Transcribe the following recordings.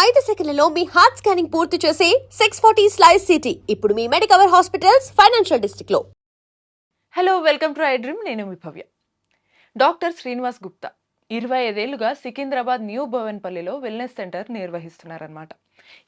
5 సెకన్లలో మీ heart scanning పూర్తి చేసి 640 స్లైస్ సిటీ ఇప్పుడు మీ మెడికవర్ హాస్పిటల్స్ ఫైనాన్షియల్ డిస్ట్రిక్ట్ లో. Hello, welcome to I dream. నేను మీ భవ్య. డాక్టర్ శ్రీనివాస్ గుప్తా 25 ఏళ్లుగా సికింద్రాబాద్ న్యూ భవన్పల్లిలో వెల్నెస్ సెంటర్ నిర్వహిస్తున్నారనమాట.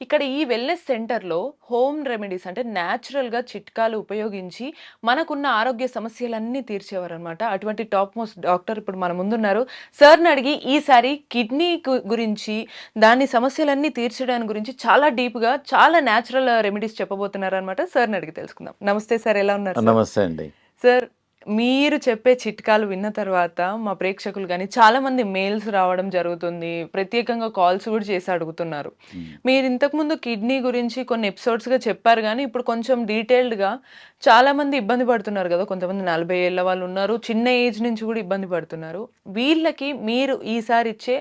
ఇక్కడ ఈ వెల్నెస్ సెంటర్లో హోమ్ రెమెడీస్ అంటే న్యాచురల్గా చిట్కాలు ఉపయోగించి మనకున్న ఆరోగ్య సమస్యలన్నీ తీర్చేవారనమాట. అటువంటి టాప్ మోస్ట్ డాక్టర్ ఇప్పుడు మన ముందున్నారు. సార్ని అడిగి ఈసారి కిడ్నీ గురించి, దాని సమస్యలన్నీ తీర్చడానికి గురించి చాలా డీప్గా చాలా న్యాచురల్ రెమెడీస్ చెప్పబోతున్నారనమాట. సార్ని అడిగి తెలుసుకుందాం. నమస్తే సార్, ఎలా ఉన్నారు? నమస్తే అండి. సార్, మీరు చెప్పే చిట్కాలు విన్న తర్వాత మా ప్రేక్షకులు కానీ చాలా మంది మెయిల్స్ రావడం జరుగుతుంది, ప్రత్యేకంగా కాల్స్ కూడా చేసి అడుగుతున్నారు. మీరు ఇంతకుముందు కిడ్నీ గురించి కొన్ని ఎపిసోడ్స్గా చెప్పారు, కానీ ఇప్పుడు కొంచెం డీటెయిల్డ్గా చాలా మంది ఇబ్బంది పడుతున్నారు కదా. కొంతమంది 40 ఏళ్ళ వాళ్ళు ఉన్నారు, చిన్న ఏజ్ నుంచి కూడా ఇబ్బంది పడుతున్నారు. వీళ్ళకి మీరు ఈసారి ఇచ్చే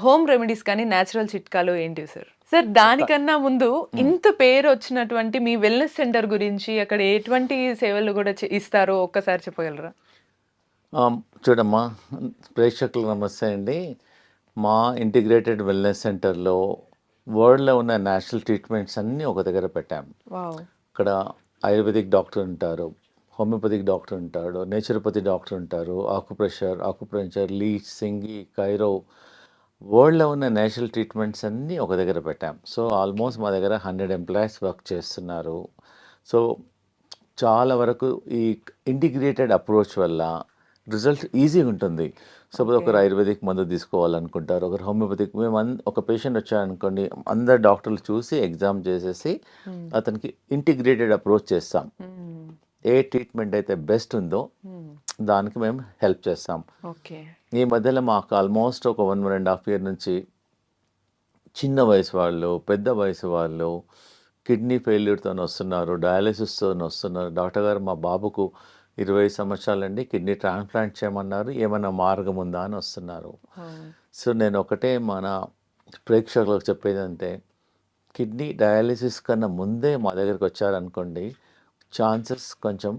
హోమ్ రెమెడీస్ కానీ న్యాచురల్ చిట్కాలు ఏంటివి సార్? సార్, దానికన్నా ముందు ఇంత పేరు వచ్చినటువంటి మీ వెల్నెస్ సెంటర్ గురించి, అక్కడ ఎటువంటి సేవలు కూడా ఇస్తారో ఒక్కసారి చెప్పగలరా? చూడమ్మా, ప్రేక్షకులకు నమస్తే అండి. మా ఇంటిగ్రేటెడ్ వెల్నెస్ సెంటర్లో వరల్డ్లో ఉన్న నేషనల్ ట్రీట్మెంట్స్ అన్నీ ఒక దగ్గర పెట్టాము. ఇక్కడ ఆయుర్వేదిక్ డాక్టర్ ఉంటారు, హోమియోపతిక్ డాక్టర్ ఉంటాడు, నేచురోపతి డాక్టర్ ఉంటారు, ఆకుప్రెషర్, లీచ్, సింగి, కైరో, వరల్డ్లో ఉన్న నేషనల్ ట్రీట్మెంట్స్ అన్నీ ఒక దగ్గర పెట్టాం. సో ఆల్మోస్ట్ మా దగ్గర 100 ఎంప్లాయీస్ వర్క్ చేస్తున్నారు. సో చాలా వరకు ఈ ఇంటిగ్రేటెడ్ అప్రోచ్ వల్ల రిజల్ట్ ఈజీగా ఉంటుంది. సపోజ్ ఒకరు ఆయుర్వేదిక్ మందు తీసుకోవాలనుకుంటారు, ఒకరు హోమియోపతిక్. మేము ఒక పేషెంట్ వచ్చారనుకోండి, అందరు డాక్టర్లు చూసి ఎగ్జామ్ చేసేసి అతనికి ఇంటిగ్రేటెడ్ అప్రోచ్ చేస్తాం. ఏ ట్రీట్మెంట్ అయితే బెస్ట్ ఉందో దానికి మేము హెల్ప్ చేస్తాం. ఈ మధ్యలో మాకు ఆల్మోస్ట్ ఒక 1.5 year నుంచి చిన్న వయసు వాళ్ళు, పెద్ద వయసు వాళ్ళు కిడ్నీ ఫెయిల్యూర్తో వస్తున్నారు, డయాలిసిస్తో వస్తున్నారు. డాక్టర్ గారు, మా బాబుకు 20 సంవత్సరాలండి, కిడ్నీ ట్రాన్స్ప్లాంట్ చేయమన్నారు, ఏమైనా మార్గం ఉందా అని వస్తున్నారు. సో నేను ఒకటే మన ప్రేక్షకులకు చెప్పేది అంటే, కిడ్నీ డయాలిసిస్ కన్నా ముందే మా దగ్గరికి వచ్చారనుకోండి, ఛాన్సెస్ కొంచెం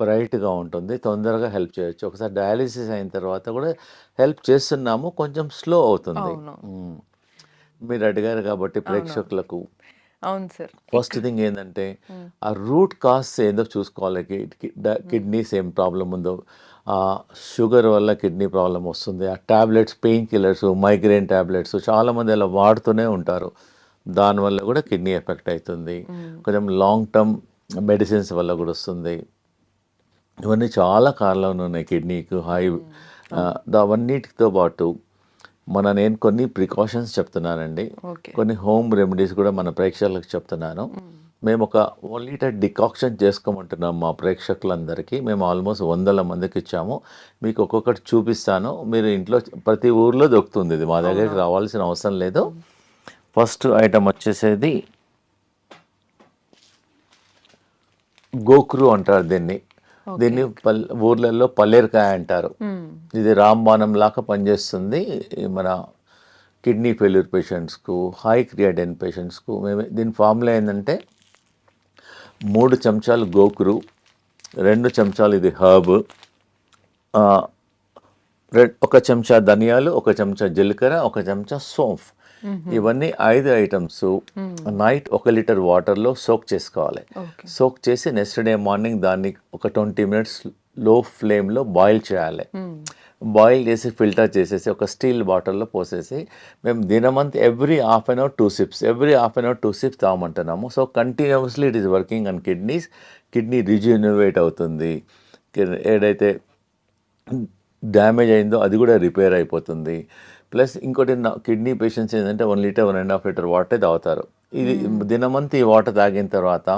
బ్రైట్గా ఉంటుంది, తొందరగా హెల్ప్ చేయొచ్చు. ఒకసారి డయాలిసిస్ అయిన తర్వాత కూడా హెల్ప్ చేస్తున్నాము, కొంచెం స్లో అవుతుంది. మీరు అడిగారు కాబట్టి ప్రేక్షకులకు, అవును సార్, ఫస్ట్ థింగ్ ఏంటంటే ఆ రూట్ కాజ్ ఏందో చూసుకోవాలి. కిడ్నీస్ ఏం ప్రాబ్లం ఉందో, షుగర్ వల్ల కిడ్నీ ప్రాబ్లం వస్తుంది, ఆ tablets, pain killers, migraine tablets చాలామంది అలా వాడుతూనే ఉంటారు, దానివల్ల కూడా కిడ్నీ ఎఫెక్ట్ అవుతుంది. కొంచెం లాంగ్ టర్మ్ మెడిసిన్స్ వల్ల కూడా వస్తుంది. ఇవన్నీ చాలా కారణాలు ఉన్నాయి కిడ్నీకి. అవన్నిటితో పాటు నేను కొన్ని ప్రికాషన్స్ చెప్తున్నానండి, కొన్ని హోమ్ రెమెడీస్ కూడా మన ప్రేక్షకులకు చెప్తున్నాను. మేము ఒక 1 liter డికాక్షన్ చేసుకోమంటున్నాం మా ప్రేక్షకులందరికీ. మేము ఆల్మోస్ట్ 100 మందికి ఇచ్చాము. మీకు ఒక్కొక్కటి చూపిస్తాను, మీరు ఇంట్లో ప్రతి ఊర్లో దొరుకుతుంది, ఇది మా దగ్గరికి రావాల్సిన అవసరం లేదు. ఫస్ట్ ఐటమ్ వచ్చేసేది గోక్రు అంటారు దీన్ని. ఊర్లలో పల్లేరుకాయ అంటారు. ఇది రాంబాణం లాగా పనిచేస్తుంది మన కిడ్నీ ఫెయిల్యూర్ పేషెంట్స్కు, హై క్రియాటిన్ పేషెంట్స్కు. దీని ఫార్ములా ఏంటంటే 3 చెంచాలు గోకురు, 2 చెంచాలు ఇది హర్బ్, 1 చెంచా ధనియాలు, 1 చెంచా జీలకర్ర, 1 చెంచా సోంఫ్. ఇవన్నీ 5 ఐటమ్స్ నైట్ 1 liter వాటర్లో సోక్ చేసుకోవాలి. సోక్ చేసి నెక్స్ట్ డే మార్నింగ్ దాన్ని ఒక 20 minutes లో ఫ్లేమ్లో బాయిల్ చేయాలి. బాయిల్ చేసి ఫిల్టర్ చేసేసి ఒక స్టీల్ బాటిల్లో పోసేసి మేము దినమంతా every half an hour 2 sips తాగమంటున్నాము. So continuously it is working on kidneys. Kidney rejuvenate అవుతుంది, ఏదైతే డ్యామేజ్ అయిందో అది కూడా రిపేర్ అయిపోతుంది. ప్లస్ ఇంకోటి, కిడ్నీ పేషెంట్స్ ఏంటంటే 1 liter 1.5 liter వాటర్ తాగుతారు. ఇది దినమంతా ఈ వాటర్ తాగిన తర్వాత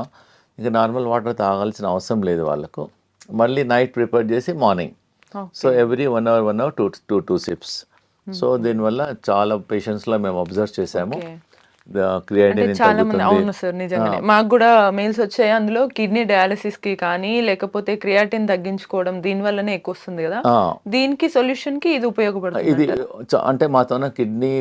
ఇంకా నార్మల్ వాటర్ తాగాల్సిన అవసరం లేదు వాళ్ళకు. మళ్ళీ నైట్ ప్రిపేర్ చేసి morning, so every 1 hour 2 sips. So దీనివల్ల చాలా పేషెంట్స్లో మేము అబ్జర్వ్ చేసాము, చాలా మంది. అవును సార్, నిజంగానే మాకు కూడా మెయిల్స్ వచ్చాయి. అందులో కిడ్నీ డయాలిసిస్ కి కానీ, లేకపోతే క్రియాటిన్ తగ్గించుకోవడం, దీని వల్లనే ఎక్కువ వస్తుంది కదా, దీనికి సొల్యూషన్ కి ఇది ఉపయోగపడుతుంది. ఇది అంటే మాతోన కిడ్నీ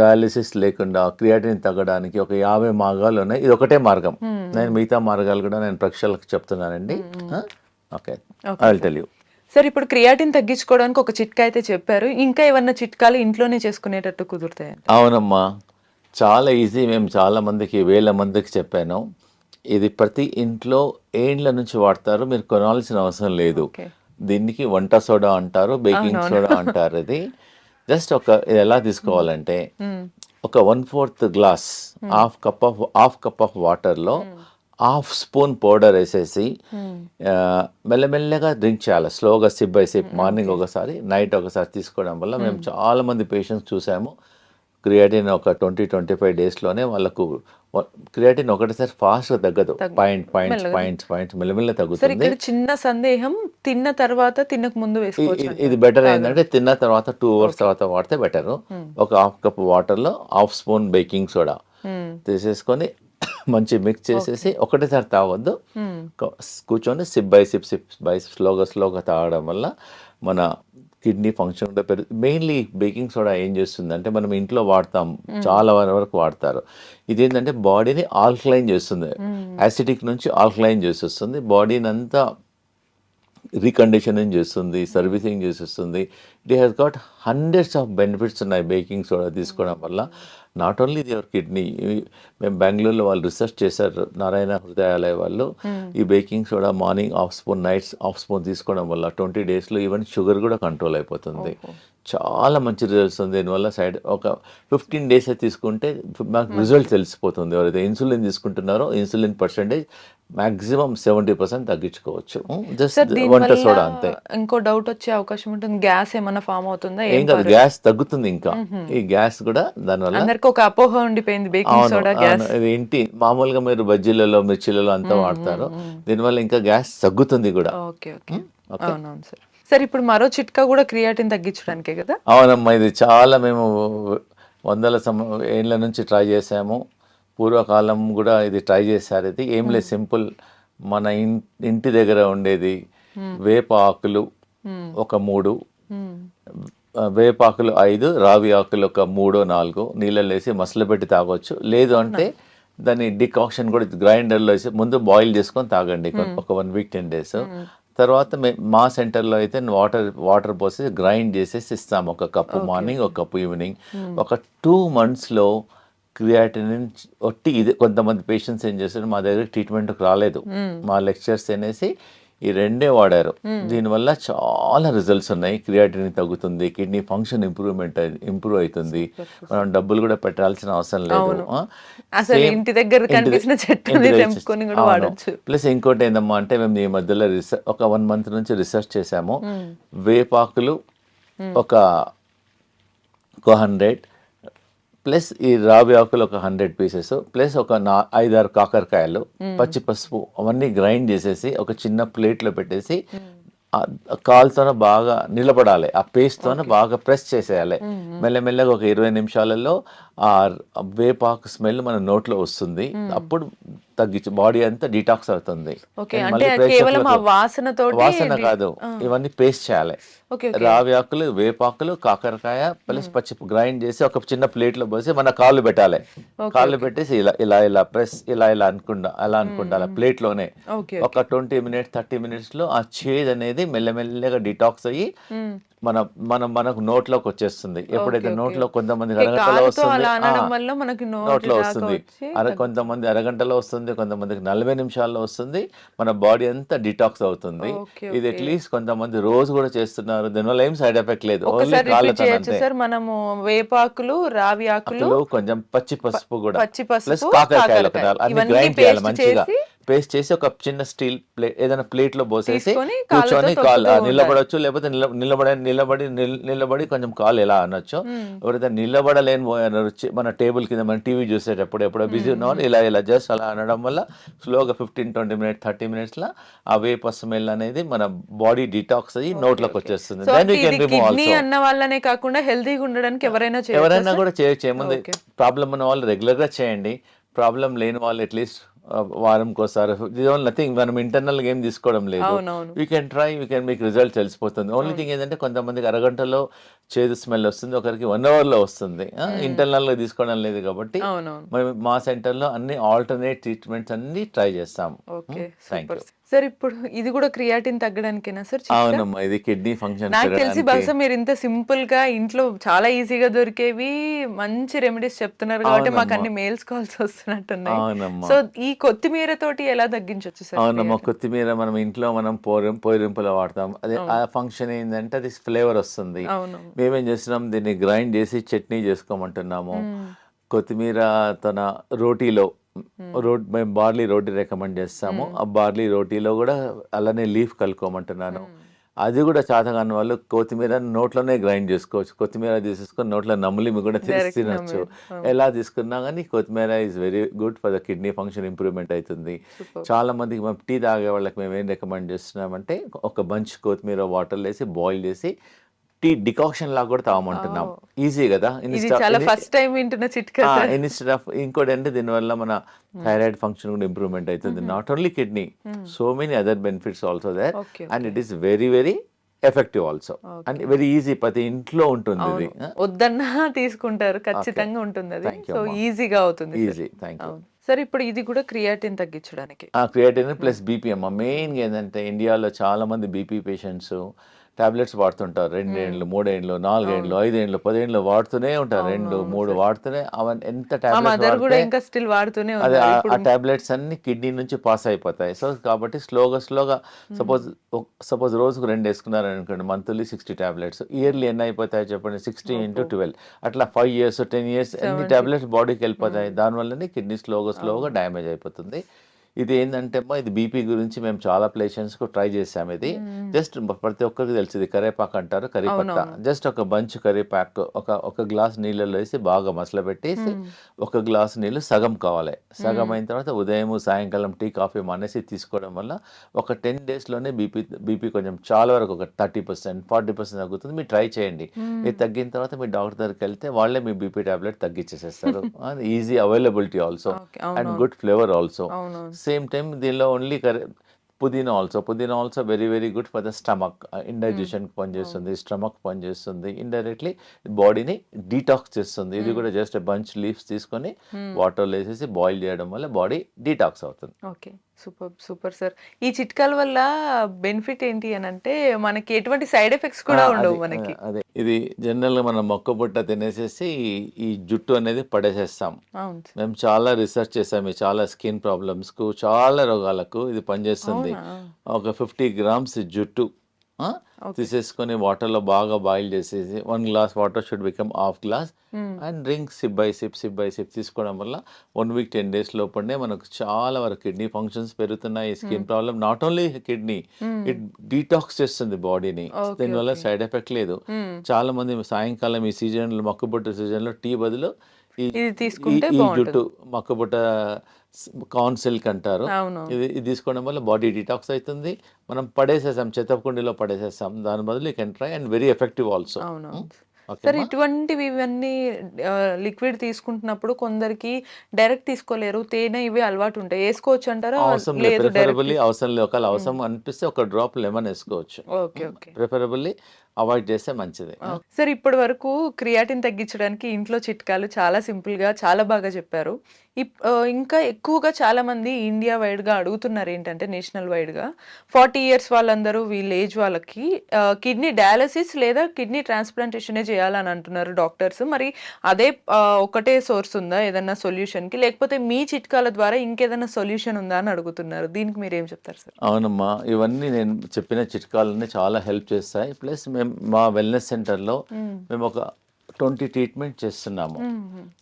డయాలిసిస్ లేకుండా క్రియాటిన్ తగ్గడానికి ఒక 50 మార్గాలు ఉన్నాయి, ఇది ఒకటే మార్గం. నేను మిగతా మార్గాలు కూడా నేను ప్రేక్షకులకు చెప్తున్నానండి. Okay, I will tell you. Sir ఇప్పుడు క్రియాటిన్ తగ్గించుకోవడానికి ఒక చిట్కా అయితే చెప్పారు. ఇంకా ఏమన్నా చిట్కాలు ఇంట్లోనే చేసుకునేటట్టు కుదురుతాయి? అవునమ్మా, చాలా ఈజీ. మేము చాలా మందికి, వేల మందికి చెప్పాను. ఇది ప్రతి ఇంట్లో ఏండ్ల నుంచి వాడతారు, మీరు కొనాల్సిన అవసరం లేదు. ఓకే. దీనికి వంట సోడా అంటారు, బేకింగ్ అవునవును. సోడా అంటారు. ఇది జస్ట్ ఇది ఎలా తీసుకోవాలంటే మ్మ్. ఒక 1/4 గ్లాస్, హాఫ్ కప్ ఆఫ్ వాటర్లో హాఫ్ స్పూన్ పౌడర్ వేసేసి మెల్లమెల్లగా డ్రింక్ చేయాలి, స్లోగా సిప్ బై సిప్. మార్నింగ్ ఒకసారి, నైట్ ఒకసారి తీసుకోవడం వల్ల మేము చాలా మంది పేషెంట్స్ చూసాము. క్రియాటిన్ ఒక 20-25 డేస్లోనే వాళ్ళకు క్రియాటిన్ ఒకటిసారి ఫాస్ట్గా తగ్గదు, పాయింట్స్ మెల్లమెల్ల సార్ తగ్గుతుంది. ఇక్కడ చిన్న సందేహం, తిన్న తర్వాత తినక ముందు వేసుకోవచ్చు ఇది బెటర్ ఏంటంటే తిన్న తర్వాత 2 అవర్స్ తర్వాత వాడితే బెటర్. ఒక హాఫ్ కప్ వాటర్లో హాఫ్ స్పూన్ బేకింగ్ సోడా తీసేసుకొని మంచి మిక్స్ చేసేసి ఒకటేసారి తాగొద్దు, కూర్చొని సిప్ బై సిప్ స్లోగా తాగడం వల్ల మన కిడ్నీ ఫంక్షన్ కూడా పెరుగుతుంది. మెయిన్లీ బేకింగ్ సోడా ఏం చేస్తుంది అంటే, మనం ఇంట్లో వాడతాం, చాలా వరకు వాడతారు. ఇదేంటంటే బాడీని ఆల్కలైన్ చేస్తుంది, యాసిడిక్ నుంచి ఆల్కలైన్ చేసేస్తుంది, బాడీని అంతా రీకండిషనింగ్ చేస్తుంది, సర్వీసింగ్ చేసేస్తుంది. It has got hundreds of benefits ఉన్నాయి బేకింగ్ సోడా తీసుకోవడం వల్ల. Not only your kidney. మేము బెంగళూరులో వాళ్ళు రీసెర్చ్ చేశారు, నారాయణ హృదయాలయ వాళ్ళు. ఈ baking soda morning half spoon, nights half spoon తీసుకోవడం వల్ల 20 డేస్లో ఈవెన్ షుగర్ కూడా కంట్రోల్ అయిపోతుంది. చాలా మంచి రిజల్ట్స్ ఉంది దీనివల్ల. ఒక 15 డేస్ తీసుకుంటే మాకు రిజల్ట్ తెలిసిపోతుంది. ఎవరైతే ఇన్సులిన్ తీసుకుంటున్నారో ఇన్సులిన్ పర్సెంటేజ్ మాక్సిమం 70% తగ్గించుకోవచ్చు. జస్ట్ వంట సోడా అంతే. ఇంకో డౌట్ వచ్చే అవకాశం ఉంటుంది, గ్యాస్ ఏమన్నా ఫామ్ అవుతుందా? ఏం కాదు, గ్యాస్ తగ్గుతుంది. ఇంకా ఈ గ్యాస్ కూడా దానివల్ల అందరికి ఒక అపోహ ఉండిపోయింది, బేకింగ్ సోడా గ్యాస్. ఇది ఇంటి మామూలుగా మీరు బజ్జీలలో, మిర్చిలలో అంతా వాడతారు, దీనివల్ల ఇంకా గ్యాస్ తగ్గుతుంది కూడా. ఓకే. అవునవును సార్. సార్ ఇప్పుడు మరో చిట్కా కూడా క్రియాటిన్ తగ్గించడానికే కదా? అవునమ్మా, ఇది చాలా మేము వందల ఏళ్ళ నుంచి ట్రై చేసాము. పూర్వకాలం కూడా ఇది ట్రై చేశారు. ఇది ఏం లేదు, సింపుల్. మన ఇంటి దగ్గర ఉండేది వేప ఆకులు ఒక 3, వేపాకులు 5, రావి ఆకులు ఒక 3-4 నీళ్ళలో వేసి మసలబెట్టి తాగొచ్చు. లేదు అంటే దాన్ని డికాక్షన్ కూడా గ్రైండర్లో వేసి ముందు బాయిల్ చేసుకొని తాగండి ఒక 1 వీక్ 10 డేస్. తర్వాత మా సెంటర్లో అయితే వాటర్ పోసి గ్రైండ్ చేసేసి ఇస్తాము, ఒక కప్పు మార్నింగ్, ఒక కప్పు ఈవినింగ్. ఒక 2 monthsలో క్రియాటిన్ ఒట్టి ఇది. కొంతమంది పేషెంట్స్ ఏం చేస్తారు, మా దగ్గర ట్రీట్మెంట్కి రాలేదు, మా లెక్చర్స్ అనేసి ఈ 2 వాడారు. దీనివల్ల చాలా రిజల్ట్స్ ఉన్నాయి. క్రియాటిన్ తగ్గుతుంది, కిడ్నీ ఫంక్షన్ ఇంప్రూవ్ అవుతుంది, మనం డబ్బులు కూడా పెట్టాల్సిన అవసరం లేదు. అసలు ఇంటి దగ్గర కనిపించిన చెట్టుని తెంపుకొని కూడా వాడొచ్చు. ప్లస్ ఇంకోటి ఏందమ్మా అంటే, మేము ఈ మధ్యలో ఒక 1 month నుంచి రీసెర్చ్ చేసాము. వేపాకులు ఒక 100 ప్లస్ ఈ రావి ఆకులు ఒక 100 పీసెస్ ప్లస్ ఒక 5-6 కాకరకాయలు, పచ్చి పసుపు అవన్నీ గ్రైండ్ చేసేసి ఒక చిన్న ప్లేట్లో పెట్టేసి కాలుతోనే బాగా నిలబడాలి, ఆ పేస్ట్తోనే బాగా ప్రెస్ చేసేయాలి. మెల్లమెల్లగా ఒక 20 నిమిషాలలో ఆ వేపాకు స్మెల్ మన నోట్లో వస్తుంది. అప్పుడు బాడీ అంతా డిటాక్స్ అవుతుంది. వాసన కాదు, ఇవన్నీ పేస్ట్ చేయాలి. రావి ఆకులు, వేపాకులు, కాకరకాయ ప్లస్ పచ్చి గ్రైండ్ చేసి ఒక చిన్న ప్లేట్లో పోసి మన కాళ్ళు పెట్టాలి. కాళ్ళు పెట్టేసి ఇలా ప్రెస్ ఇలా అనుకుంటా ప్లేట్లోనే ఒక 20 minutes 30 minutes లో ఆ చేదు అనేది మెల్లమెల్లగా డిటాక్స్ అయ్యి మనకు నోట్లోకి వచ్చేస్తుంది. ఎప్పుడైతే నోట్లో కొంతమంది అరగంటలో వస్తుంది, నోట్లో వస్తుంది, కొంతమంది అరగంటలో వస్తుంది, కొంతమందికి 40 నిమిషాల్లో వస్తుంది. మన బాడీ అంతా డిటాక్స్ అవుతుంది. ఇది అట్లీస్ట్ కొంతమంది రోజు కూడా చేస్తున్నారు. దీనివల్ల ఏం సైడ్ ఎఫెక్ట్ లేదు, ఓన్లీ కాళ్ళతో. మనము వేపాకులు, రావి ఆకులు, కొంచెం పచ్చి పసుపు కూడా ప్లస్ కాకరకాయలు అన్ని గ్రైండ్ చేయాలి మంచిగా. పేస్ట్ చేసి ఒక చిన్న స్టీల్ ప్లేట్ ఏదైనా ప్లేట్ లో పోసేసి కూర్చొని నిలబడొచ్చు, లేకపోతే నిలబడి కొంచెం కాలు ఎలా అనొచ్చు. ఎవరైతే నిలబడలేని మన టేబుల్ కింద మన టీవీ చూసేటప్పుడు ఎప్పుడో బిజీ ఉన్నవాళ్ళు ఇలా జస్ట్ అలా అనడం వల్ల స్లోగా 15-20 minutes 30 minutes లా ఆ వేప స్మెల్ అనేది మన బాడీ డిటాక్స్ అయ్యి నోట్లోకి వచ్చేస్తుంది. అన్న వాళ్ళనే కాకుండా హెల్తీగా ఉండడానికి ఎవరైనా కూడా చేయొచ్చు. ఏముంది, ప్రాబ్లం ఉన్న వాళ్ళు రెగ్యులర్ గా చేయండి, ప్రాబ్లం లేని వాళ్ళు అట్లీస్ట్ వారంకోసారి. నథింగ్, మనం ఇంటర్నల్ ఏం తీసుకోవడం లేదు. We can try, we can మీకు రిజల్ట్ తెలిసిపోతుంది. ఓన్లీ థింగ్ ఏంటంటే కొంతమందికి అరగంటలో చేదు స్మెల్ వస్తుంది, ఒకరికి 1 అవర్లో వస్తుంది. ఇంటర్నల్గా తీసుకోవడం లేదు కాబట్టి అవునవును. మరి మా సెంటర్లో అన్ని ఆల్టర్నేట్ ట్రీట్మెంట్స్ అన్ని ట్రై చేస్తాం. Okay, thank super you. Sir. ఇప్పుడు ఇది కూడా క్రియాటిన్ తగ్గడానికేనా సార్? అవునమ్మా, ఇది కిడ్నీ ఫంక్షన్ నాకు తెలిసి బహుశా మీరు ఇంత సింపుల్ గా ఇంట్లో చాలా ఈజీగా దొరికేవి మంచి రెమెడీస్ చెప్తున్నారు కాబట్టి మాకు అన్ని మెయిల్స్ కాల్స్ వస్తున్నట్టున్నాయి. అవునమ్మా. సో ఈ కొత్తిమీర తోటి ఎలా తగ్గించవచ్చు సార్? అవునమ్మా, కొత్తిమీర మనం ఇంట్లో మనం పోరింపులో వాడతాం. అదే ఆ ఫంక్షన్ ఏంటంటే అది ఫ్లేవర్ వస్తుంది. అవును. మేమేం చేస్తున్నాం, దీన్ని గ్రైండ్ చేసి చట్నీ చేసుకోమంటున్నాము. కొత్తిమీర తన రోటీలో మేము బార్లీ రోటీ రికమెండ్ చేస్తాము. ఆ బార్లీ రోటీలో కూడా అలానే లీఫ్ కలుపుకోమంటున్నాను. అది కూడా చేతకాని వాళ్ళు కొత్తిమీర నోట్లోనే గ్రైండ్ చేసుకోవచ్చు. కొత్తిమీర తీసేసుకొని నోట్లో నమిలి కూడా తినొచ్చు. ఎలా తీసుకున్నా కానీ కొత్తిమీర is very good for the kidney function, improvement అవుతుంది. చాలా మందికి మేము టీ తాగే వాళ్ళకి మేము ఏం రికమెండ్ చేస్తున్నామంటే ఒక బంచ్ కొత్తిమీర వాటర్లో వేసి బాయిల్ చేసి టీ డికాక్షన్ లాగా కూడా తాగమంటున్నాం. ఈజీ కదా. ఇన్స్టెడ్ ఆఫ్ ఇంకోటి అంటే దీనివల్ల మన థైరాయిడ్ ఫంక్షన్ కూడా ఇంప్రూవ్మెంట్ అవుతుంది. Not only kidney, so many other benefits also there, and it is very very effective also, and very easy. ప్రతి ఇంట్లో ఉంటుంది ఇది. వద్దన్నా తీసుకుంటారు, ఖచ్చితంగా ఉంటుంది అది. సో ఈజీగా అవుతుంది. ఈజీ. Thank you sir. ఇప్పుడు ఇది కూడా క్రియాటిన్ తగ్గించడానికి. క్రియాటిన్ ప్లస్ బీపీ అమ్మ. మెయిన్గా ఏంటంటే ఇండియాలో చాలా మంది బీపీ పేషెంట్స్ టాబ్లెట్స్ వాడుతుంటారు. 2 ఏండ్లు 3 ఏండ్లు 4 ఏండ్లు 5 ఏండ్లు 10 ఏండ్లు వాడుతూనే ఉంటారు. 2 3 వాడుతూనే అవన్నీ ఎంత వాడుతూనే అదే ఆ టాబ్లెట్స్ అన్ని కిడ్నీ నుంచి పాస్ అయిపోతాయి. సో కాబట్టి స్లోగా సపోజ్ రోజుకు 2 వేసుకున్నారు అనుకోండి, మంత్లీ 60 టాబ్లెట్స్. ఇయర్లీ ఎన్ని అయిపోతాయి చెప్పండి? 60 × 12, అట్లా 5 years 10 years ఎన్ని టాబ్లెట్స్ బాడీకి వెళ్ళిపోతాయి. దానివల్లనే కిడ్నీ స్లోగా డ్యామేజ్ అయిపోతుంది. ఇది ఏంటంటే అమ్మా, ఇది బీపీ గురించి మేము చాలా పేషెంట్స్కు ట్రై చేసాము. ఇది జస్ట్ ప్రతి ఒక్కరికి తెలిసి, ఇది కరేపాకు అంటారు, కరిపత్త. జస్ట్ ఒక బంచ్ కరివేపాకు ఒక గ్లాస్ నీళ్ళలో వేసి బాగా మసలబెట్టేసి, ఒక గ్లాస్ నీళ్ళు సగం కావాలి. సగం అయిన తర్వాత ఉదయం సాయంకాలం టీ కాఫీ మానేసి తీసుకోవడం వల్ల ఒక 10 daysలోనే బీపీ కొంచెం చాలా వరకు ఒక 30% 40% తగ్గుతుంది. మీరు ట్రై చేయండి. ఇది తగ్గిన తర్వాత మీ డాక్టర్ దగ్గరికి వెళ్తే వాళ్ళే మీ బీపీ టాబ్లెట్ తగ్గించేసేస్తారు. Easy availability also, and good flavour also. Same time దీనిలో ఓన్లీ పుదీనా also very very good for the stomach. ఇండైజెషన్కి పనిచేస్తుంది, స్టమక్ పనిచేస్తుంది, ఇండైరెక్ట్లీ బాడీని డీటాక్స్ చేస్తుంది. ఇది కూడా జస్ట్ బంచ్ లీవ్స్ తీసుకొని వాటర్లో వేసేసి బాయిల్ చేయడం వల్ల బాడీ డీటాక్స్ అవుతుంది. Okay, super sir. ఈ చిట్కాల వల్ల బెనిఫిట్ ఏంటి అని అంటే మనకి ఎటువంటి సైడ్ ఎఫెక్ట్స్ కూడా ఉండవు మనకి. అదే ఇది జనరల్గా మనం మొక్క బుట్ట తినేసేసి ఈ జుట్టు అనేది పడేసేస్తాం. మేము చాలా రీసెర్చ్ చేసాము. చాలా స్కిన్ ప్రాబ్లమ్స్కు, చాలా రోగాలకు ఇది పనిచేస్తుంది. ఒక 50 grams జుట్టు తీసేసుకొని వాటర్లో బాగా బాయిల్ చేసేసి 1 glass water should become ½ glass and drink SIP by SIP తీసుకోవడం వల్ల 1 week 10 days లోపలనే మనకు చాలా వరకు కిడ్నీ ఫంక్షన్స్ పెరుగుతున్నాయి. Skin problem not only kidney, it detox చేస్తుంది బాడీని. దీనివల్ల సైడ్ ఎఫెక్ట్ లేదు. చాలా మంది సాయంకాలం ఈ సీజన్లో మొక్కబుట్ట సీజన్లో టీ బదులు ఈ జుట్టు మొక్కబుట్ట కార్న్ సిల్క్ అంటారు, ఇది తీసుకోవడం వల్ల బాడీ డిటాక్స్ అవుతుంది. మనం పడేసేసాం, చెత్తకుండీలో పడేసేసాం. దాని బదులు you can try, and very effective also. Sir, ఇటువంటివి ఇవన్నీ లిక్విడ్ తీసుకుంటున్నప్పుడు కొందరికి డైరెక్ట్ తీసుకోలేరు, తేనె ఇవి అలవాటు ఉంటాయి, వేసుకోవచ్చు అంటారా? అవసరం లేదు, ఒకవేళ అవసరం అనిపిస్తే ఒక డ్రాప్ లెమన్ వేసుకోవచ్చు. ప్రిఫరబుల్లీ అవాయిడ్ చేస్తే మంచిది. సార్, ఇప్పటి వరకు క్రియాటిన్ తగ్గించడానికి ఇంట్లో చిట్కాలు చాలా సింపుల్ గా చాలా బాగా చెప్పారు. ఇంకా ఎక్కువగా చాలా మంది ఇండియా వైడ్ గా అడుగుతున్నారు ఏంటంటే, నేషనల్ వైడ్ గా 40 years వాళ్ళందరూ వీళ్ళ ఏజ్ వాళ్ళకి కిడ్నీ డయాలసిస్ లేదా కిడ్నీ ట్రాన్స్ప్లాంటేషన్ చేయాలని అంటున్నారు డాక్టర్స్. మరి అదే ఒకటే సోర్స్ ఉందా ఏదన్నా సొల్యూషన్ కి, లేకపోతే మీ చిట్కాల ద్వారా ఇంకేదైనా సొల్యూషన్ ఉందా అని అడుగుతున్నారు. దీనికి మీరు ఏం చెప్తారు సార్? అవునమ్మా, ఇవన్నీ నేను చెప్పిన చిట్కాలన్నీ చాలా హెల్ప్ చేస్తాయి. ప్లస్ మా వెల్నెస్ సెంటర్లో మేము ఒక 20 ట్రీట్మెంట్ చేస్తున్నాము.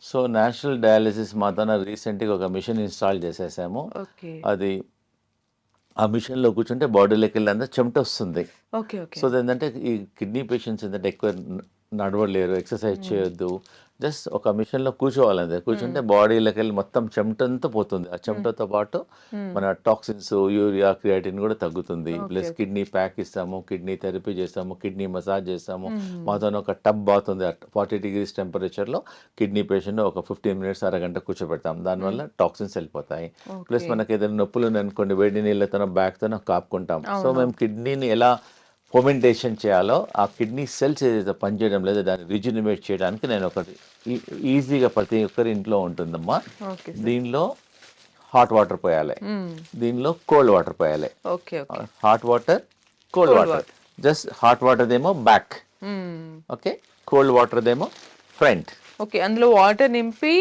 సో నేషనల్ డయాలసిస్ మా తన రీసెంట్గా ఒక మిషన్ ఇన్స్టాల్ చేసేసాము. అది ఆ మిషన్లో కూర్చుంటే బాడీలోకి వెళ్ళి అంతా చెమట వస్తుంది. సో ఏంటంటే ఈ కిడ్నీ పేషెంట్స్ ఏంటంటే ఎక్కువ నడవలేరు, ఎక్సర్సైజ్ చేయొద్దు, జస్ట్ ఒక మిషన్లో కూర్చోవాలంటే కూర్చుంటే బాడీలోకి వెళ్ళి మొత్తం చెమట అంతా పోతుంది. ఆ చెమటతో పాటు మన టాక్సిన్స్, యూరియా, క్రియాటిన్ కూడా తగ్గుతుంది. ప్లస్ కిడ్నీ ప్యాక్ ఇస్తాము, కిడ్నీ థెరపీ చేస్తాము, కిడ్నీ మసాజ్ చేస్తాము. మాతో ఒక టబ్ బాత్ ఉంది, 40 degrees టెంపరేచర్లో కిడ్నీ పేషెంట్ ఒక 15 minutes అరగంట కూర్చోబెడతాం. దానివల్ల టాక్సిన్స్ వెళ్ళిపోతాయి. ప్లస్ మనకి ఏదైనా నొప్పులు అనుకోండి, వేడి నీళ్ళతో బ్యాక్తో కాపుకుంటాం. సో మేము కిడ్నీని ఎలా ఫర్మెంటేషన్ చేయాలో ఆ కిడ్నీ సెల్స్ ఏదైతే పనిచేయడం లేదో దాన్ని రిజ్యూనిమేట్ చేయడానికి నేను ఒకటి ఈజీగా ప్రతి ఒక్కరి ఇంట్లో ఉంటుందమ్మా. ఓకే దీనిలో హాట్ వాటర్ పోయాలి, దీనిలో కోల్డ్ వాటర్ పోయాలి. Okay hot water, cold water. Just hot water దేమో బ్యాక్, ఓకే, కోల్డ్ వాటర్ దేమో ఫ్రంట్. ఓకే, అందులో వాటర్ నింపి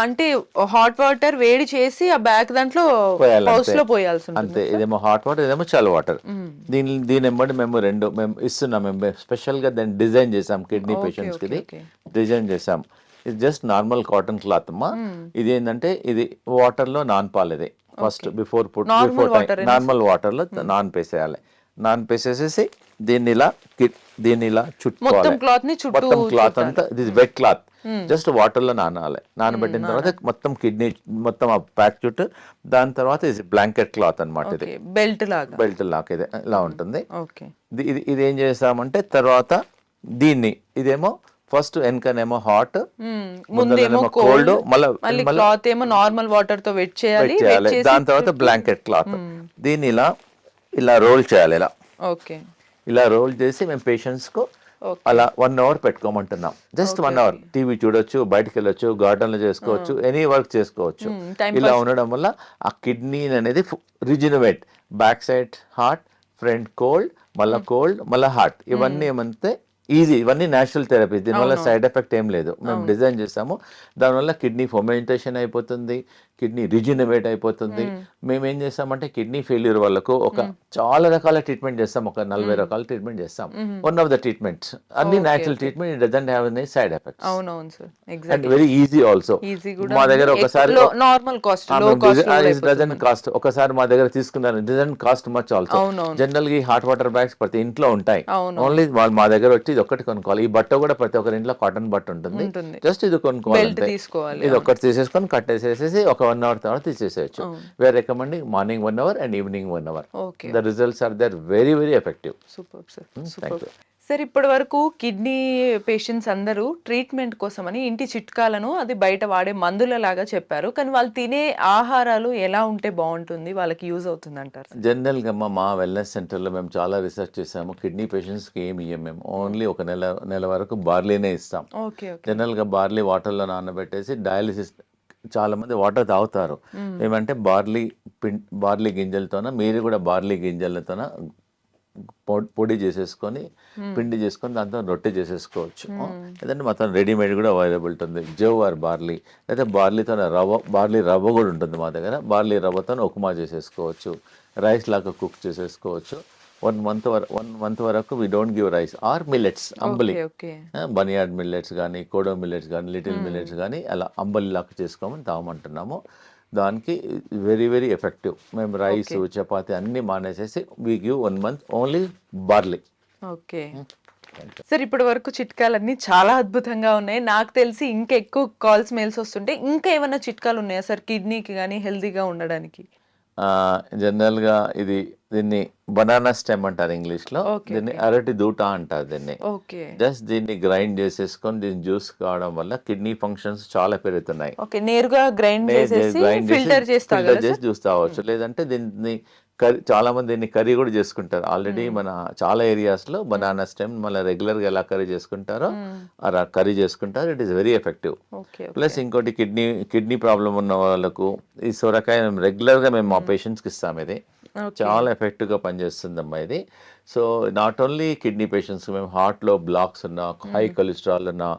అంటే హాట్ వాటర్ వేడి చేసి ఆ బ్యాక్ దాంట్లో పౌచ్ లో పోయాల్సి ఉంటుంది. అంతే. ఇదేమో హాట్ వాటర్, ఇదేమో చల్ వాటర్. దీని ఎంబడి మేము ఇస్తున్నాం. మేము స్పెషల్ గా దాన్ని డిజైన్ చేసాం కిడ్నీ పేషెంట్స్ కి. డిజైన్ చేసాం. ఇది జస్ట్ నార్మల్ కాటన్ క్లాత్ అమ్మా. ఇది ఏంటంటే ఇది వాటర్ లో నానపాలి. ఇది ఫస్ట్ బిఫోర్ నార్మల్ వాటర్ లో నానపేసేయాలి. నానపేసేసేసి దీన్ని ఇలా చుట్టుకోవాలి. మొత్తం క్లాత్ అంతా ఇది వెట్ క్లాత్. జస్ట్ వాటర్ లో నానాలి. నానబెట్టిన తర్వాత మొత్తం కిడ్నీ మొత్తం ఆ ప్యాక్ చుట్టూ. దాని తర్వాత ఇది బ్లాంకెట్ క్లాత్ అన్నమాట. ఇది బెల్ట్ లాగా ఇది ఇలా ఉంటుంది. ఇది ఏం చేసామంటే తర్వాత దీన్ని ఇదేమో ఫస్ట్ వెనకనేమో హాట్, ముందేమో కోల్డ్, మళ్ళీ క్లాత్ ఏమో నార్మల్ వాటర్ తో వెట్ చేయాలి. దాని తర్వాత బ్లాంకెట్ క్లాత్. దీన్ని ఇలా రోల్ చేయాలి. ఇలా రోల్ చేసి మేము పేషెంట్స్ కు అలా 1 hour పెట్టుకోమంటున్నాం. జస్ట్ 1 hour టీవీ చూడొచ్చు, బయటకు వెళ్ళొచ్చు, గార్డెన్ లో చేసుకోవచ్చు, ఎనీ వర్క్ చేసుకోవచ్చు. ఇలా ఉండడం వల్ల ఆ కిడ్నీ అనేది rejuvenate, back side hot, front cold, మళ్ళీ హాట్. ఇవన్నీ ఏమంటే ఈజీ. ఇవన్నీ నేచురల్ థెరపీ. దీనివల్ల సైడ్ ఎఫెక్ట్ ఏం లేదు. మేము డిజైన్ చేసాము. దానివల్ల కిడ్నీ ఫర్మెంటేషన్ అయిపోతుంది, కిడ్నీ రిజినవేట్ అయిపోతుంది. మేము ఏం చేస్తామంటే కిడ్నీ ఫెయిల్యూర్ వాళ్ళకు చాలా రకాల ట్రీట్మెంట్ చేస్తాం. ఒక 40 రకాల ట్రీట్మెంట్ చేస్తాం. వన్ ఆఫ్ ద ట్రీట్మెంట్స్ అన్ని natural treatment. It doesn't have any side effects. అవునవును sir, and very easy also. మా దగ్గర ఒకసారి నార్మల్ కాస్ట్, డజన్ కాస్ట్ ఒకసారి మా దగ్గర తీసుకున్నారు. Dozen cost much also. General గా హాట్ వాటర్ బ్యాగ్స్ ప్రతి ఇంట్లో ఉంటాయి. ఓన్లీ వాళ్ళు మా దగ్గర వచ్చి ఇది ఒక్కటి కొనుక్కోవాలి. ఈ బట్ట కూడా ప్రతి ఒక్కరి ఇంట్లో కాటన్ బట్ట ఉంటుంది. జస్ట్ ఇది కొనుక్కోవాలి. ఇది ఒక్కటి తీసేసుకొని కట్టేసేసి ఒక 1 hour తర్వాత తీసేసేయచ్చు. We're recommending morning 1 hour and evening 1 hour. The results are there very very effective. Super sir. Sir, ఇప్పటి వరకు కిడ్నీ పేషెంట్స్ అందరూ ట్రీట్మెంట్ కోసమని ఇంటి చిట్కాలను అది బయట వాడే మందుల లాగా చెప్పారు. కానీ వాళ్ళు తినే ఆహారాలు ఎలా ఉంటే బాగుంటుంది, వాళ్ళకి యూజ్ అవుతుంది అంటారు? జనరల్ గా మా వెల్నెస్ సెంటర్ లో మేము చాలా రీసెర్చ్ చేసాము. కిడ్నీ పేషెంట్స్ కి ఏమి ఇయ్యం మేము. ఓన్లీ ఒక నెల వరకు బార్లీనే ఇస్తాం. జనరల్ గా బార్లీ వాటర్ లో నానబెట్టేసి డయాలిసిస్. చాలా మంది వాటర్ తాగుతారు. ఏమంటే బార్లీ గింజలతోన, మీరు కూడా బార్లీ గింజలతోన పొడి చేసేసుకొని పిండి చేసుకొని దాంతో రొట్టె చేసేసుకోవచ్చు. లేదంటే మొత్తం రెడీమేడ్ కూడా అవైలబుల్ ఉంటుంది. జవ్ ఆర్ బార్లీ, లేదా బార్లీ రవ్వ కూడా ఉంటుంది మా దగ్గర. బార్లీ రవ్వతో ఉప్మా చేసేసుకోవచ్చు, రైస్ లాగా కుక్ చేసేసుకోవచ్చు. 1 month వరకు we don't give rice or millets. అంబలి, బనియాడ్ మిల్లెట్స్ కానీ, కోడో మిల్లెట్స్ కానీ, లిటిల్ మిల్లెట్స్ కానీ అలా అంబలి లాగా చేసుకోమని తాగమంటున్నాము. దానికి వెరీ వెరీ ఎఫెక్టివ్. మేము రైస్, చపాతి అన్ని మానేసేసి we give 1 month only barley. Okay sir, ఇప్పటి వరకు చిట్కాలన్నీ చాలా అద్భుతంగా ఉన్నాయి. నాకు తెలిసి ఇంకా ఎక్కువ కాల్స్, మెయిల్స్ వస్తుంటే ఇంకా ఏమైనా చిట్కాలు ఉన్నాయా సార్ కిడ్నీకి కానీ హెల్తీగా ఉండడానికి? జనరల్గా దీన్ని బనానా స్టెమ్ అంటారు ఇంగ్లీష్ లో. దీన్ని అరటి దూట అంటారు దీన్ని. జస్ట్ దీన్ని గ్రైండ్ చేసేసుకొని దీన్ని జ్యూస్ కావడం వల్ల కిడ్నీ ఫంక్షన్స్ చాలా పెరుగుతున్నాయి. నేరుగా గ్రైండ్ చేసి ఫిల్టర్ చేసి జ్యూస్ తాగవచ్చు. లేదంటే దీన్ని చాలా మంది దీన్ని కర్రీ కూడా చేసుకుంటారు. ఆల్రెడీ మన చాలా ఏరియాస్ లో బనానా స్టెమ్ మళ్ళీ రెగ్యులర్ గా ఎలా కర్రీ చేసుకుంటారో అలా కర్రీ చేసుకుంటారు. It is very effective. Plus ఇంకోటి కిడ్నీ ప్రాబ్లం ఉన్న వాళ్ళకు ఈ సొరకాయ రెగ్యులర్ గా మేము మా పేషెంట్స్ కి ఇస్తాం. ఇది చాలా ఎఫెక్టివ్ గా పనిచేస్తుందమ్మా ఇది. So not only kidney patients, మేము హార్ట్ లో బ్లాక్స్ ఉన్నా, హై కొలెస్ట్రాల్ ఉన్నా,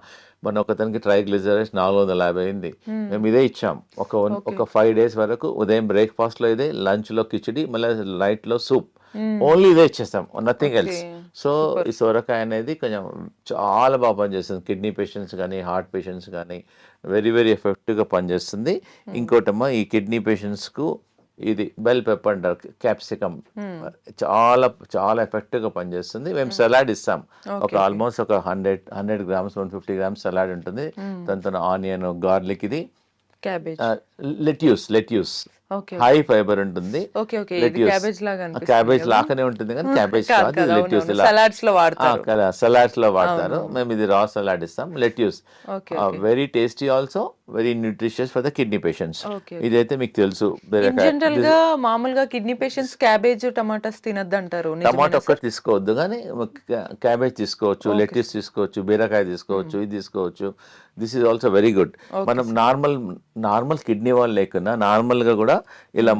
మన ఒకతనికి ట్రైగ్లిజరైడ్స్ 450 అయింది. మేము ఇదే ఇచ్చాం ఒక 5 days వరకు. ఉదయం బ్రేక్ఫాస్ట్ లో ఇదే, లంచ్ లో కిచిడి, మళ్ళీ నైట్ లో సూప్. ఓన్లీ ఇదే ఇచ్చేస్తాం, నథింగ్ ఎల్స్. సో ఈ సొరకాయ అనేది కొంచెం చాలా బాగా పనిచేస్తుంది. కిడ్నీ పేషెంట్స్ కానీ, హార్ట్ పేషెంట్స్ కానీ వెరీ వెరీ ఎఫెక్టివ్ గా పనిచేస్తుంది. ఇంకోటమ్మా, ఈ కిడ్నీ పేషెంట్స్ కు ఇది బెల్ పెప్పర్ అంటారు, క్యాప్సికమ్, చాలా చాలా ఎఫెక్టివ్ గా పనిచేస్తుంది. మేము సలాడ్ ఇస్తాం. ఒక ఆల్మోస్ట్ ఒక 100 grams 150 grams సలాడ్ ఉంటుంది. దాంతో ఆనియన్, గార్లిక్, ఇది లెట్యూస్ హై ఫైబర్ ఉంటుంది. క్యాబేజ్ లాగానే ఉంటుంది కానీ క్యాబేజ్ కాదు, లెట్యూస్. సలాడ్స్ లో వాడతారు. మేము ఇది రా సలాడ్ ఇస్తాం. Lettuce very tasty also, very nutritious for the kidney patients. Okay. ఇదైతే మీకు తెలుసు. ఇన్ జనరల్ గా మామూలుగా కిడ్నీ పేషెంట్స్ క్యాబేజ్ టమాటాస్ తినద్దు అంటారు. టమాటో ఒక్కటి తీసుకోవద్దు, కానీ క్యాబేజ్ తీసుకోవచ్చు, లెట్యూస్ తీసుకోవచ్చు, బీరకాయ తీసుకోవచ్చు, ఇది తీసుకోవచ్చు. This is also very good. మనం నార్మల్ కిడ్నీ వాళ్ళు లేకున్నా నార్మల్ గా కూడా ఇలా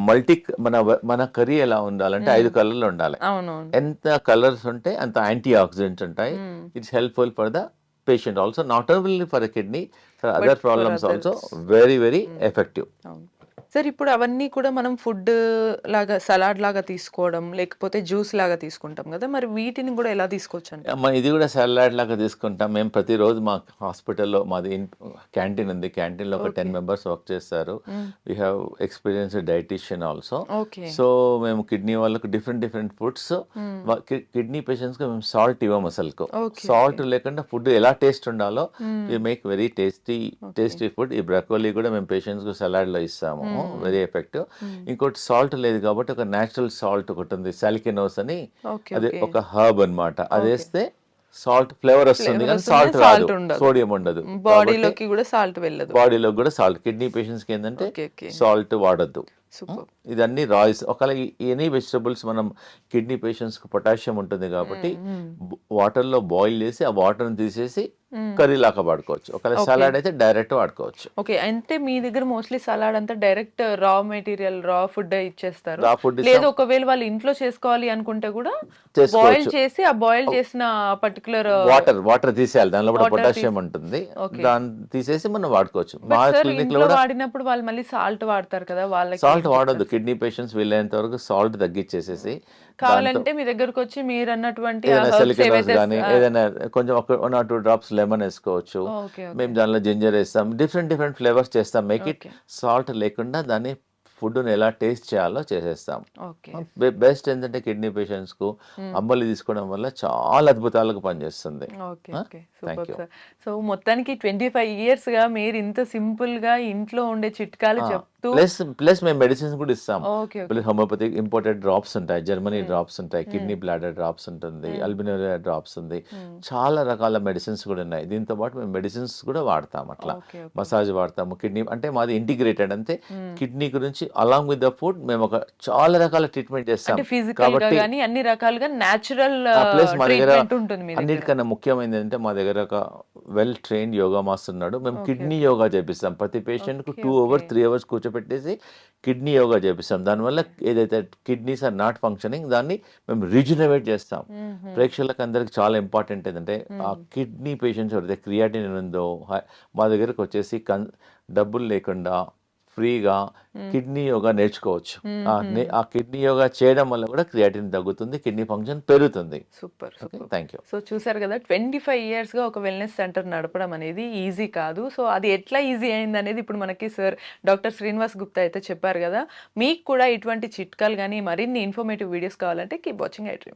మన కర్రీ ఎలా ఉండాలంటే 5 కలర్లు ఉండాలి. అవునవును. ఎంత కలర్స్ ఉంటే అంత యాంటీ ఆక్సిడెంట్స్ ఉంటాయి. It's helpful for the patient also, not only for the kidney, for other problems also very very effective. అవును సార్. ఇప్పుడు అవన్నీ కూడా మనం ఫుడ్ లాగా సలాడ్ లాగా తీసుకోవడం లేకపోతే జ్యూస్ లాగా తీసుకుంటాం కదా, మరి వీటిని కూడా ఎలా తీసుకోవచ్చు అంటే? అమ్మ ఇది కూడా సలాడ్ లాగా తీసుకుంటాం. మేము ప్రతిరోజు మా హాస్పిటల్లో మాది క్యాంటీన్ ఉంది, క్యాంటీన్లో ఒక 10 members వర్క్ చేస్తారు. We have experienced dietitian also. Okay. So మేము కిడ్నీ వాళ్ళకు డిఫరెంట్ ఫుడ్స్, కిడ్నీ పేషెంట్స్కి మేము సాల్ట్ ఇవ్వము అసలుకు. సాల్ట్ లేకుండా ఫుడ్ ఎలా టేస్ట్ ఉండాలో we make very tasty food. ఈ బ్రకోలీ కూడా మేము పేషెంట్స్కి సలాడ్లో ఇస్తాము, వెరీ ఎఫెక్టివ్. ఇంకోటి సాల్ట్ లేదు కాబట్టి ఒక నేచురల్ సాల్ట్ ఒకటి ఉంది, సాలికినోస్ అని. అది ఒక హర్బ్ అన్నమాట. అది వేస్తే సాల్ట్ ఫ్లేవర్ వస్తుంది కానీ సాల్ట్ రాదు, సోడియం ఉండదు. బాడీలోకి కూడా సాల్ట్ వెళ్ళదు. బాడీలో కూడా సాల్ట్. కిడ్నీ పేషెంట్స్ కి ఏంటంటే సాల్ట్ వాడద్దు. ఇదన్నీ రాయిస్. ఒకవేళ ఎనీ వెజిటబుల్స్ మనం కిడ్నీ పేషెంట్స్ కి పొటాషియం ఉంటుంది కాబట్టి వాటర్ లో బాయిల్ చేసి ఆ వాటర్ ని తీసేసి కర్రీ లాగా వాడుకోవచ్చు. ఒకవేళ సలాడ్ అయితే డైరెక్ట్ వాడుకోవచ్చు. ఓకే. అంటే మీ దగ్గర మోస్ట్లీ సలాడ్ అంతా direct raw material, raw food ఇచ్చేస్తారు. రా ఫుడ్ లేదు ఒకవేళ వాళ్ళు ఇంట్లో చేసుకోవాలి అనుకుంటే కూడా బాయిల్ చేసి ఆ బాయిల్ చేసిన పర్టికులర్ వాటర్ తీసేయాలి, దానిలో కూడా పొటాషియం ఉంటుంది, దాన్ని తీసేసి మనం వాడుకోవచ్చు. మా క్లినిక్ లో వాడినప్పుడు వాళ్ళు మళ్ళీ సాల్ట్ వాడతారు కదా, వాళ్ళకి సాల్ట్ వాడద్దు. కిడ్నీ పేషెంట్స్ వీలైనంత వరకు సాల్ట్ తగ్గించేసేసి కావాలంటే మీ దగ్గరకు వచ్చి మీరు అన్నటువంటి కానీ ఏదైనా కొంచెం 1 or 2 drops లెమన్ వేసుకోవచ్చు. మేము దానిలో జింజర్ వేస్తాం, డిఫరెంట్ ఫ్లేవర్స్ చేస్తాం. మేక్ ఇట్ సాల్ట్ లేకుండా దాన్ని ఫుడ్ ఎలా టేస్ట్ చేయాలో చేసేస్తాం. బెస్ట్ ఏంటంటే కిడ్నీ పేషెంట్స్ కు అంబలి తీసుకోవడం వల్ల చాలా అద్భుతాలకు పనిచేస్తుంది. సో మొత్తానికి 25 years గా మీరు ఇంత సింపుల్ గా ఇంట్లో ఉండే చిట్కాలు చెప్తూ ప్లస్ మేము మెడిసిన్స్ కూడా ఇస్తాం. హోమియోపతిక్ ఇంపోర్టెడ్ డ్రాప్స్ ఉంటాయి, జర్మనీ డ్రాప్స్ ఉంటాయి, కిడ్నీ బ్లాడర్ డ్రాప్స్ ఉంటుంది, అల్బినోరియా డ్రాప్స్ ఉంది, చాలా రకాల మెడిసిన్స్ కూడా ఉన్నాయి. దీంతో పాటు మేము మెడిసిన్స్ కూడా వాడతాం. అట్లా మసాజ్ వాడతాము. కిడ్నీ అంటే మాది ఇంటిగ్రేటెడ్, అంతే కిడ్నీ గురించి అలాంగ్ విత్ ద ఫుడ్ మేము ఒక చాలా రకాల ట్రీట్మెంట్ చేస్తాం. కాబట్టి అన్ని రకాలుగా నేచురల్ ప్లస్ మా దగ్గర అన్నిటికన్నా ముఖ్యమైనది ఏంటంటే మా దగ్గర ఒక వెల్ ట్రైన్డ్ యోగా మాస్టర్ ఉన్నాడు. మేము కిడ్నీ యోగా చేపిస్తాం. ప్రతి పేషెంట్ కు 2 hours 3 hours కూర్చోపెట్టేసి కిడ్నీ యోగా చేపిస్తాం. దానివల్ల ఏదైతే కిడ్నీస్ ఆర్ నాట్ ఫంక్షనింగ్ దాన్ని మేము రీజనరేట్ చేస్తాం. ప్రేక్షకులకు అందరికి చాలా ఇంపార్టెంట్ ఏంటంటే ఆ కిడ్నీ పేషెంట్స్ ఎవరైతే క్రియాటిన్ ఉందో మా దగ్గరకు వచ్చేసి డబ్బులు లేకుండా ఫ్రీగా కిడ్నీ యోగా నేర్చుకోవచ్చు. ఆ కిడ్నీ యోగా చేయడం వల్ల కూడా క్రియాటిన్ తగ్గుతుంది, కిడ్నీ ఫంక్షన్ పెరుగుతుంది. సూపర్. Thank you. సో చూసారు కదా, 25 years గా ఒక వెల్నెస్ సెంటర్ నడపడం అనేది ఈజీ కాదు. సో అది ఎట్లా ఈజీ అయింది అనేది ఇప్పుడు మనకి సార్ డాక్టర్ శ్రీనివాస్ గుప్తా అయితే చెప్పారు కదా. మీకు కూడా ఇటువంటి చిట్కాలు కానీ మరిన్ని ఇన్ఫర్మేటివ్ వీడియోస్ కావాలంటే కీప్ వాచింగ్ ఐ డ్రీమ్.